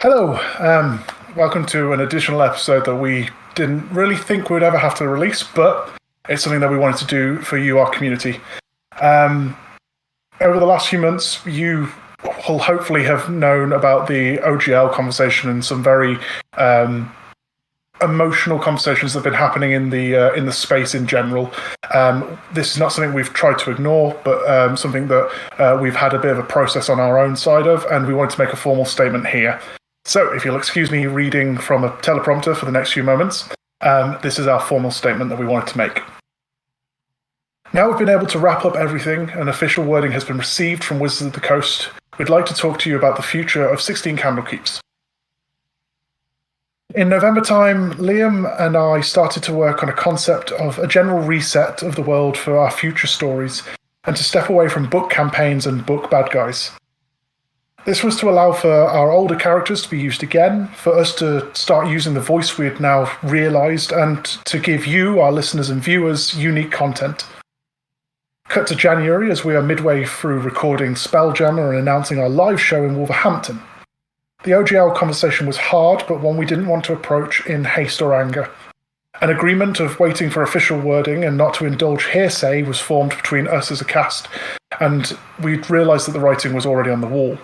Hello, welcome to an additional episode that we didn't really think we'd ever have to release, but it's something that we wanted to do for you, our community. Over the last few months, you will hopefully have known about the OGL conversation and some very emotional conversations that have been happening in the space in general. This is not something we've tried to ignore, but something that we've had a bit of a process on our own side of, and we wanted to make a formal statement here. So, if you'll excuse me reading from a teleprompter for the next few moments, this is our formal statement that we wanted to make. Now we've been able to wrap up everything, and official wording has been received from Wizards of the Coast, we'd like to talk to you about the future of 16 Candlekeeps. In November time, Liam and I started to work on a concept of a general reset of the world for our future stories, and to step away from book campaigns and book bad guys. This was to allow for our older characters to be used again, for us to start using the voice we had now realised, and to give you, our listeners and viewers, unique content. Cut to January as we are midway through recording Spelljammer and announcing our live show in Wolverhampton. The OGL conversation was hard, but one we didn't want to approach in haste or anger. An agreement of waiting for official wording and not to indulge hearsay was formed between us as a cast, and we'd realised that the writing was already on the wall.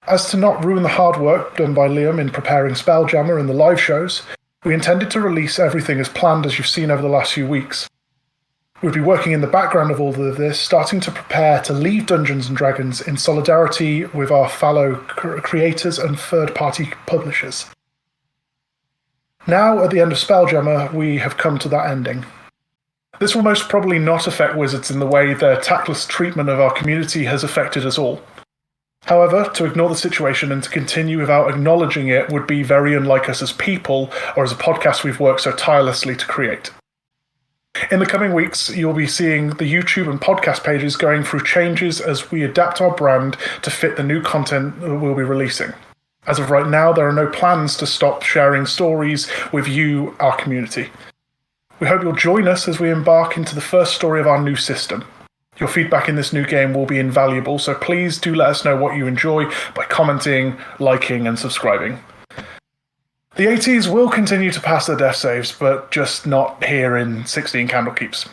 As to not ruin the hard work done by Liam in preparing Spelljammer and the live shows, we intended to release everything as planned as you've seen over the last few weeks. We'd be working in the background of all of this, starting to prepare to leave Dungeons & Dragons in solidarity with our fellow creators and third-party publishers. Now, at the end of Spelljammer, we have come to that ending. This will most probably not affect Wizards in the way their tactless treatment of our community has affected us all. However, to ignore the situation and to continue without acknowledging it would be very unlike us as people, or as a podcast we've worked so tirelessly to create. In the coming weeks, you'll be seeing the YouTube and podcast pages going through changes as we adapt our brand to fit the new content that we'll be releasing. As of right now, there are no plans to stop sharing stories with you, our community. We hope you'll join us as we embark into the first story of our new system. Your feedback in this new game will be invaluable, so please do let us know what you enjoy by commenting, liking, and subscribing. The ATs will continue to pass their death saves, but just not here in 16 Candlekeeps.